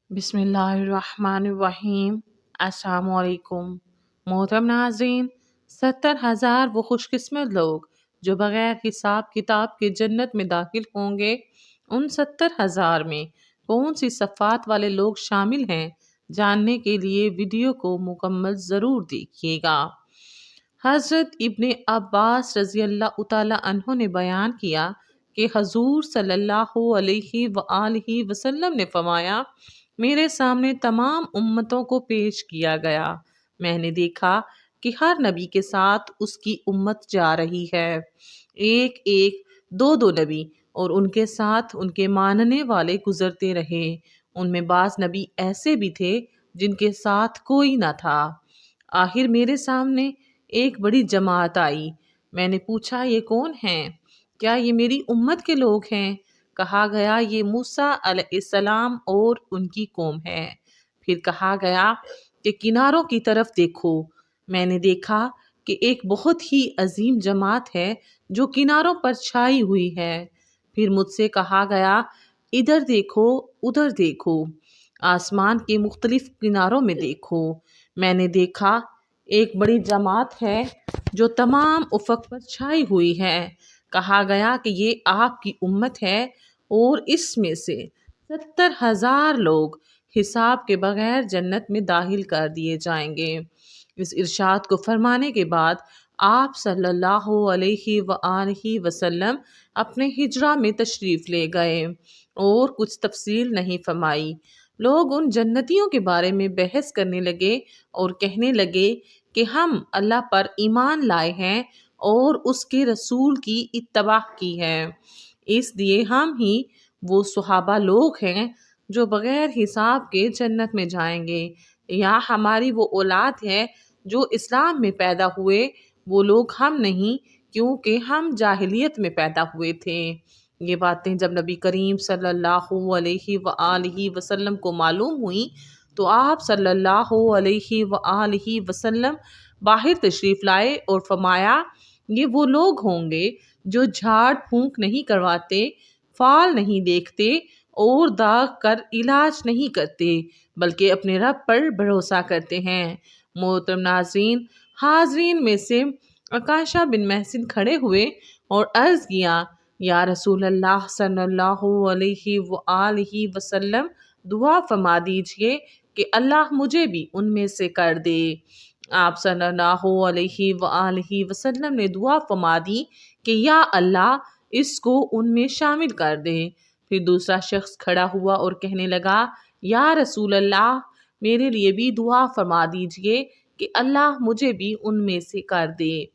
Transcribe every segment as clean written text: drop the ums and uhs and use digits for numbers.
बिस्मिल्लाहिर्रहमानिर्रहीम। अस्सलाम वालेकुम। मोहतरम नाज़रीन, 70,000 वो खुशकिस्मत लोग जो बग़ैर हिसाब किताब के जन्नत में दाखिल होंगे। उन 70,000 में कौन सी सफ़ात वाले लोग शामिल हैं, जानने के लिए वीडियो को मुकम्मल ज़रूर देखिएगा। हज़रत इब्ने अब्बास रज़ी अल्लाह तआला अन्हु ने बयान किया कि हजूर सल्लल्लाहु अलैहि वआलिहि वसल्लम ने फरमाया, मेरे सामने तमाम उम्मतों को पेश किया गया। मैंने देखा कि हर नबी के साथ उसकी उम्मत जा रही है, एक एक दो दो नबी, और उनके साथ उनके मानने वाले गुजरते रहे। उनमें बाज नबी ऐसे भी थे जिनके साथ कोई न था। आखिर मेरे सामने एक बड़ी जमात आई। मैंने पूछा, ये कौन हैं? क्या ये मेरी उम्मत के लोग हैं? कहा गया, ये मूसा अलैहिस्सलाम और उनकी कौम है। फिर कहा गया कि किनारों की तरफ देखो। मैंने देखा कि एक बहुत ही अजीम जमात है जो किनारों पर छाई हुई है। फिर मुझसे कहा गया, इधर देखो, उधर देखो, आसमान के मुख्तलिफ किनारों में देखो। मैंने देखा एक बड़ी जमात है जो तमाम उफक पर छाई हुई है। कहा गया कि ये आपकी उम्मत है और इसमें से 70,000 लोग हिसाब के बगैर जन्नत में दाखिल कर दिए जाएंगे। इस इरशाद को फरमाने के बाद आप सल्लल्लाहु अलैहि वआलिहि वसल्लम अपने हिजरा में तशरीफ़ ले गए और कुछ तफसील नहीं फरमाई। लोग उन जन्नतियों के बारे में बहस करने लगे और कहने लगे कि हम अल्लाह पर ईमान लाए हैं और उसके रसूल की इत्तबा की है, इसलिए हम ही वो सुहाबा लोग हैं जो बगैर हिसाब के जन्नत में जाएंगे, या हमारी वो औलाद है जो इस्लाम में पैदा हुए, वो लोग हम नहीं, क्योंकि हम जाहिलियत में पैदा हुए थे। ये बातें जब नबी करीम सल्लल्लाहु अलैहि वआलिहि वसल्लम को मालूम हुई तो आप सल्लल्लाहु अलैहि वआलिहि वसल्लम बाहर तशरीफ़ लाए और फरमाया, ये वो लोग होंगे जो झाड़ फूंक नहीं करवाते, फाल नहीं देखते और दाग कर इलाज नहीं करते, बल्कि अपने रब पर भरोसा करते हैं। मोहतरम नाज़रीन, हाजरीन में से अकाशा बिन महसिन खड़े हुए और अर्ज़ किया, या रसूल अल्लाह सल्लल्लाहु अलैहि वआलिहि वसल्लम, दुआ फरमा दीजिए कि अल्लाह मुझे भी उनमें से कर दे। आप सल्लल्लाहु अलैहि वआलिहि वसल्लम ने दुआ फरमा दी कि या अल्लाह, इसको उनमें शामिल कर दे। फिर दूसरा शख्स खड़ा हुआ और कहने लगा, या रसूल अल्लाह, मेरे लिए भी दुआ फरमा दीजिए कि अल्लाह मुझे भी उनमें से कर दे।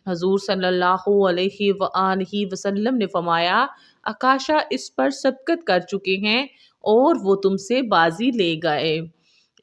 हजूर सल्लल्लाहु अलैहि वआलिहि वसल्लम ने फरमाया, आकाशा इस पर सबकत कर चुके हैं और वो तुमसे बाजी ले गए।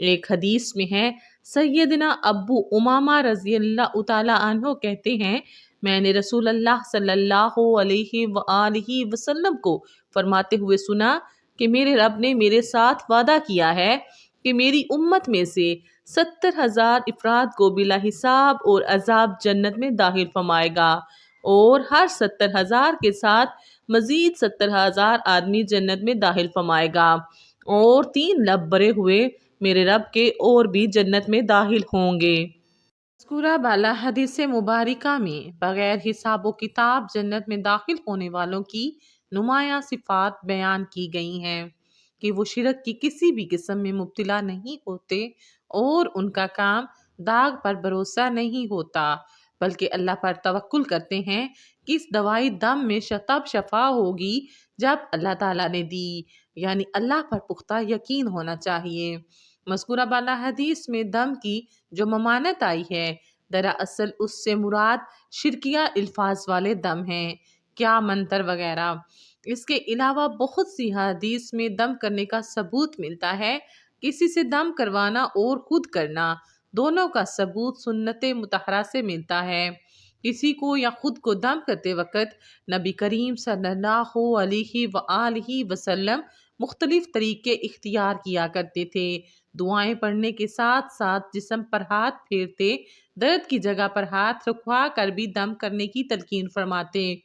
एक हदीस में है, सैयदना अब्बू उमामा रज़ी अल्लाह तआला अन्हु कहते हैं, मैंने रसूल अल्लाह सल्लल्लाहु अलैहि वआलिहि वसल्लम को फरमाते हुए सुना कि मेरे रब ने मेरे साथ वादा किया है कि मेरी उम्मत में से 70,000 अफराद को बिला हिसाब और अजाब जन्नत में दाखिल फरमाएगा, और हर 70,000 के साथ मजीद 70,000 आदमी जन्नत में दाखिल फरमाएगा, और 3 लब भरे हुए मेरे रब के और भी जन्नत में दाखिल होंगे। मज़कूरा बाला हदीस मुबारका में बगैर हिसाब व किताब जन्नत में दाखिल होने वालों की नुमाया सिफ़ात बयान की गई हैं कि वो शिरक की किसी भी किस्म में मुब्तला नहीं होते और उनका काम दाग पर भरोसा नहीं होता, बल्कि अल्लाह पर तवक्कुल करते हैं कि इस दवाई दम में तब शफा होगी जब अल्लाह ताला ने दी, यानी अल्लाह पर पुख्ता यकीन होना चाहिए। मज़कूरा बाला हदीस में दम की जो ममानत आई है, दरअसल उससे मुराद शिरकिया अल्फाज वाले दम हैं, क्या मंतर वगैरह। इसके अलावा बहुत सी हदीस में दम करने का सबूत मिलता है। किसी से दम करवाना और खुद करना दोनों का सबूत सुन्नत मुतहरा से मिलता है। किसी को या खुद को दम करते वक़्त नबी करीम सल्लल्लाहु अलैहि वआलिहि वसल्लम मुख्तलिफ तरीके इख्तियार किया करते थे। दुआएं पढ़ने के साथ साथ जिस्म पर हाथ फेरते, दर्द की जगह पर हाथ रुकवा कर भी दम करने की तलकीन फरमाते।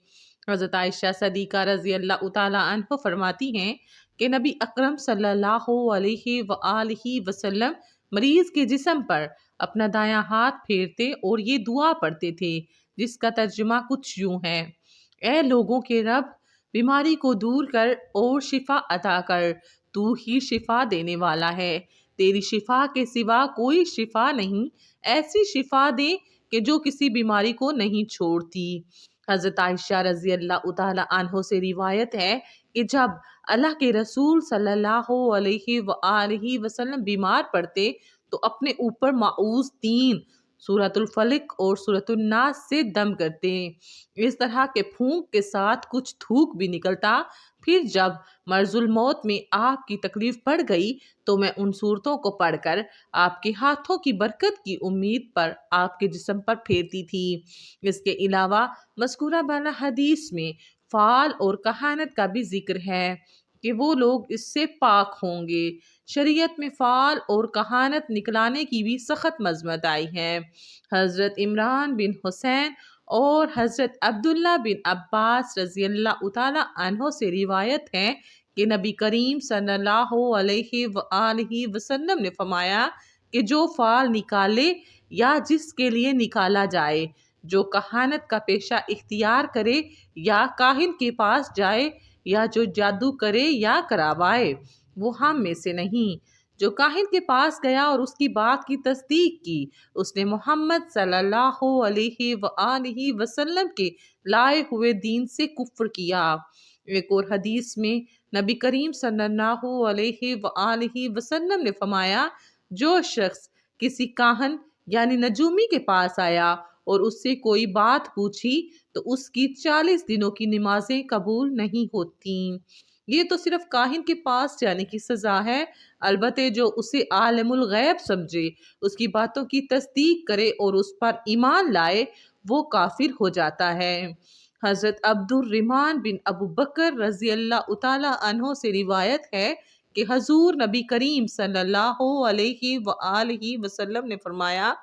हज़रत आयशा सदीक़ा रज़ी अल्लाह तआला अन्हा फरमाती हैं کہ نبی اکرم صلی اللہ علیہ وآلہ وسلم مریض کے جسم پر اپنا دایاں ہاتھ پھیرتے اور یہ دعا پڑھتے تھے، جس کا ترجمہ کچھ یوں ہے: اے لوگوں کے رب، بیماری کو دور کر اور شفا عطا کر، تو ہی شفا دینے والا ہے، تیری شفا کے سوا کوئی شفا نہیں، ایسی شفا دے کہ جو کسی بیماری کو نہیں چھوڑتی۔ حضرت عائشہ رضی اللہ تعالی عنہ سے روایت ہے کہ جب اللہ کے رسول صلی اللہ علیہ وآلہ وسلم بیمار پڑتے تو اپنے اوپر معوذ 3 سورۃ الفلق اور سورۃ الناس سے دم کرتے، اس طرح کے پھونک کے ساتھ کچھ تھوک بھی نکلتا۔ پھر جب مرض الموت میں آپ کی تکلیف بڑھ گئی تو میں ان صورتوں کو پڑھ کر آپ کے ہاتھوں کی برکت کی امید پر آپ کے جسم پر پھیرتی تھی۔ اس کے علاوہ مذکورہ بالا حدیث میں فال اور کہانت کا بھی ذکر ہے کہ وہ لوگ اس سے پاک ہوں گے۔ شریعت میں فال اور کہانت نکلانے کی بھی سخت مذمت آئی ہے۔ حضرت عمران بن حسین اور حضرت عبداللہ بن عباس رضی اللہ تعالی عنہ سے روایت ہے کہ نبی کریم صلی اللہ علیہ وآلہ وسلم نے فرمایا کہ جو فال نکالے یا جس کے لیے نکالا جائے، جو کہانت کا پیشہ اختیار کرے یا کاہن کے پاس جائے یا جو جادو کرے یا کراوائے، وہ ہم میں سے نہیں۔ جو کاہن کے پاس گیا اور اس کی بات کی تصدیق کی، اس نے محمد صلی اللہ علیہ وآلہ وسلم کے لائے ہوئے دین سے کفر کیا۔ ایک اور حدیث میں نبی کریم صلی اللہ علیہ وآلہ وسلم نے فرمایا، جو شخص کسی کاہن یعنی نجومی کے پاس آیا اور اس سے کوئی بات پوچھی تو اس کی 40 دنوں کی نمازیں قبول نہیں ہوتیں۔ یہ تو صرف کاہن کے پاس جانے کی سزا ہے، البتہ جو اسے عالم الغیب سمجھے، اس کی باتوں کی تصدیق کرے اور اس پر ایمان لائے، وہ کافر ہو جاتا ہے۔ حضرت عبد الرحمن بن ابو بکر رضی اللہ تعالی عنہ سے روایت ہے کہ حضور نبی کریم صلی اللہ علیہ وآلہ وسلم نے فرمایا،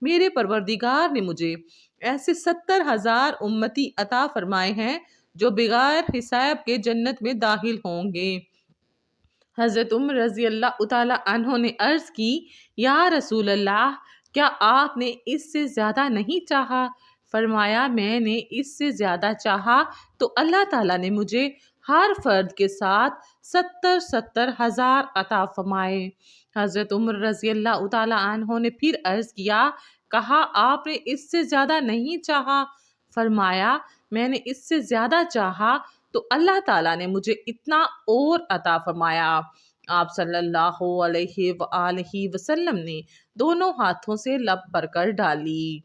میرے پروردگار نے مجھے ایسے 70,000 امتی عطا فرمائے ہیں جو بغیر حساب کے جنت میں داخل ہوں گے۔ حضرت عمر رضی اللہ تعالی عنہ نے عرض کی، یا رسول اللہ، کیا آپ نے اس سے زیادہ نہیں چاہا؟ فرمایا، میں نے اس سے زیادہ چاہا تو اللہ تعالیٰ نے مجھے ہر فرد کے ساتھ 70,000 عطا فرمائے۔ حضرت عمر رضی اللہ تعالی عنہ نے پھر عرض کیا، کہا آپ نے اس سے زیادہ نہیں چاہا؟ فرمایا، میں نے اس سے زیادہ چاہا تو اللہ تعالیٰ نے مجھے اتنا اور عطا فرمایا۔ آپ صلی اللہ علیہ وآلہ وسلم نے دونوں ہاتھوں سے لب بھر کر ڈالی۔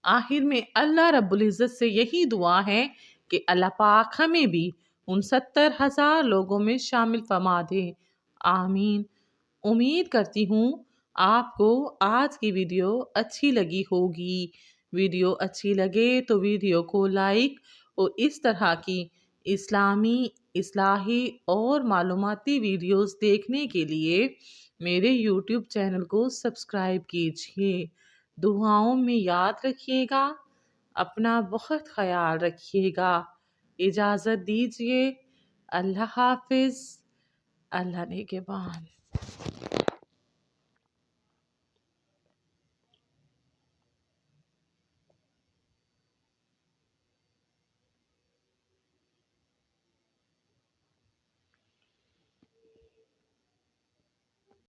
آخر میں اللہ رب العزت سے یہی دعا ہے کہ اللہ پاک ہمیں بھی ان 70,000 لوگوں میں شامل فرما دے، آمین۔ امید کرتی ہوں آپ کو آج کی ویڈیو اچھی لگی ہوگی۔ ویڈیو اچھی لگے تو ویڈیو کو لائک اور اس طرح کی اسلامی، اصلاحی اور معلوماتی ویڈیوز دیکھنے کے لیے میرے یوٹیوب چینل کو سبسکرائب کیجیے۔ دعاؤں میں یاد رکھیے گا، اپنا بہت خیال رکھیے گا۔ اجازت دیجیے، اللہ حافظ، اللہ نگہبان۔